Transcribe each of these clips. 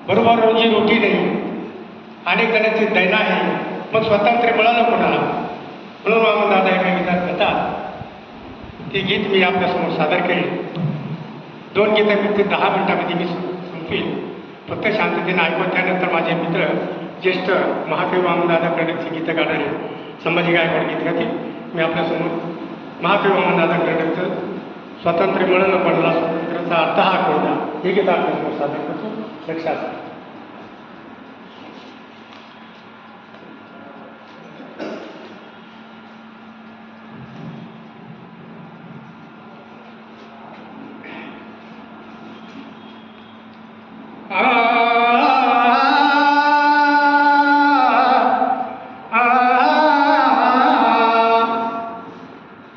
बरोबर रोजी रोटी नाही, अनेक जणांची दैना आहे, मग स्वातंत्र्य मिळालं कोणाला? म्हणून वामनदादा एका गीतात म्हणतात, ते गीत मी आपल्यासमोर सादर केले. 2 गीतं मी ते 10 मिनिटामध्ये मी संपवीन. फक्त शांततेने ऐकून त्यानंतर माझे मित्र ज्येष्ठ महाकवी वामनदादा कर्डकची गीतं गाणारे संभाजी गायकवाड गीत गातील. मी आपल्यासमोर महाकवी वामनदादा कर्डकचं स्वातंत्र्य मिळालं कोणाला, स्वातंत्र्याचा अर्थ हा कोणता, हे गीत आपल्यासमोर सादर करतो. लक्षात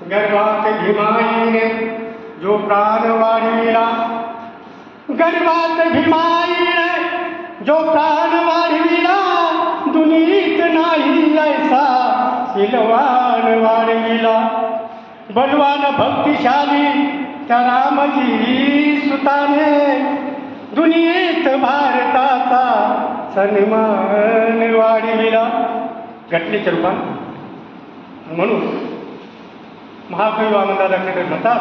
गर्भात भीमाईने जो प्राण वाढविला, गर्भात भीमाईने जो प्राण वाढविला, दुनीत नाही ऐसा सिलवान वाढविला. बलवान भक्तिशाली त्या रामजी सुताने, दुनियेत भारताचा सन्मान वाढविला. घटनेच्या रूपात म्हणून महाकवी वामनदादाकडे म्हणतात,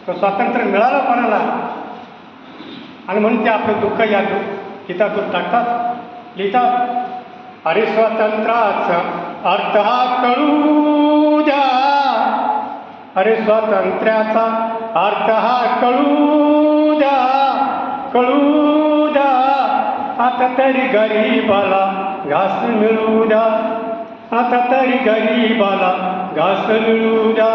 तर स्वातंत्र्य मिळालं कोणाला, आणि म्हणून ते आपलं दुःख या गीतातून टाकतात. लिहितात, अरे स्वातंत्र्याचा अर्थ हा कळू द्या, अरे स्वातंत्र्याचा अर्थ हा कळू द्या, कळू द्या. आता तरी गरीबाला घास मिळू द्या, आता तरी गरीबाला घास मिळू द्या.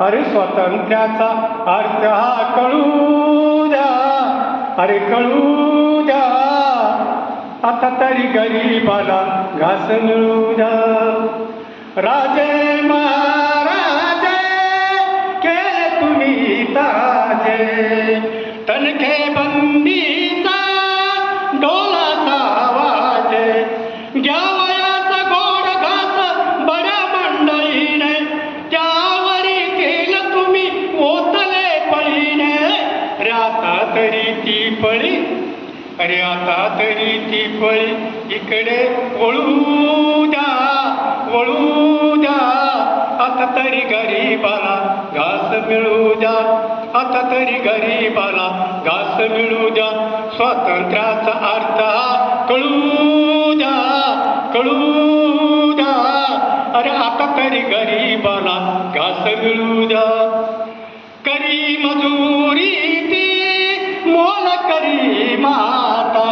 अरे स्वातंत्र्याचा अर्थ हा कळू द्या, अरे कळू द्या. आता तरी गरीबाला घास मिळू द्या. राजे महाराजे केले तुम्ही ताजे, तनखे बंदीचा डोलाचा वाजे, घ्यावयाचा गोड घास बड्या मंडळीने, त्यावरी केलं तुम्ही ओतले पळीने. अरे आता तरी ती पळी, अरे आता तरी ती पळी इकडे वळू द्या, वळू द्या. आता तरी गरीबाला घास मिळू द्या, आता तरी गरीबाला घास मिळू द्या. स्वातंत्र्याचा अर्थ हा कळू द्या, कळू द्या. अरे आता तरी गरीबाला घास मिळू द्या. करी मजुरी ती मोल करी माता,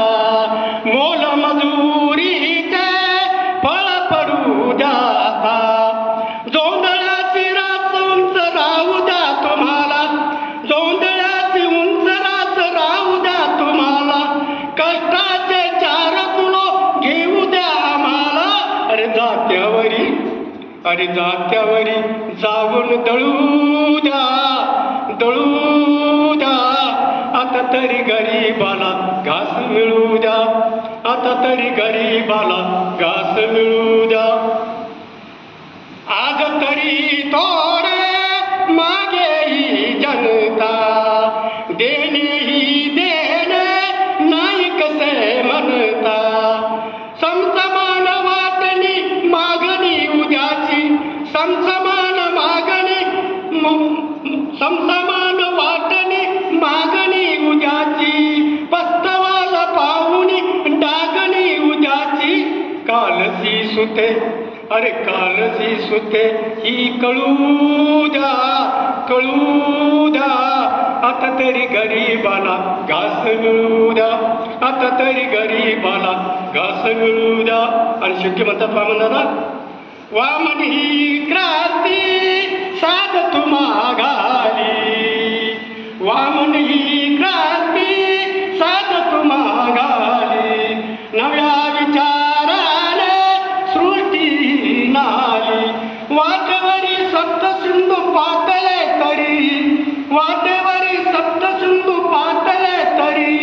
मोल मजुरीचे फळ पडू द्या. जोंधळ्याची राच उंच राहू द्या तुम्हाला, जोंधळ्याची उंच राच राहू द्या तुम्हाला. कष्टाचे 4 किलो घेऊ द्या आम्हाला. अरे जात्यावरी, अरे जात्यावरी जाऊन दळू द्या, दळू द्या. आता तरी गरीबाला घास मिळू द्या, आता तरी गरीबाला घास मिळू द्या. आज तरी थोडे मागे ही जनता, देणे ही देणे नाही कसे म्हणता. समसमान वाटणी मागणी उद्याची, समसमान मागणी, समसमान वाटणी मागणी उद्याची. पस्तवाला पाहुणी डागणी उद्याची. कालची सुते, अरे कालची सुते ही कळू द्या, कळू द्या. आता तरी गरीबाला घास मिळू द्या, आता तरी गरीबाला घास मिळू द्या. आणि शेवटी म्हणतात वामनदादा, वामन ही क्रांती साध तुम्हा घाली, वामन ही क्रांती साध तुम्हा घाली. नव्या विचाराने सृष्टी नाली, वाटेवरी सप्त सिंधू पातळे तरी, वाटेवरी सप्त सिंधू पातळे तरी.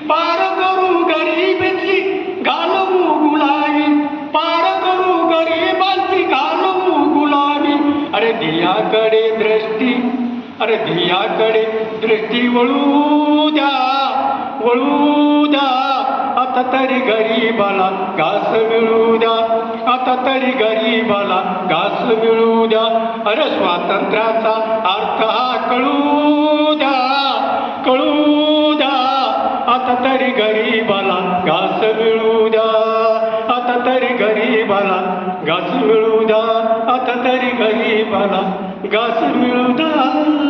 पार करू गरिबीची घालवू गुलामी, पार करू गरिबांची घालवू गुलामी. अरे ध्येयाकडे दृष्टी, अरे ध्येयाकडे दृष्टी वळू द्या, वळू द्या. आता तरी गरीबाला घास मिळू द्या, आता तरी गरीबाला घास मिळू द्या. अरे स्वातंत्र्याचा अर्थ हा कळू द्या, कळू द्या. आता तरी गरीबाला घास मिळू द्या, आता तरी गरीबाला घास मिळू द्या, आता तरी गरीबाला घास मिळू द्या.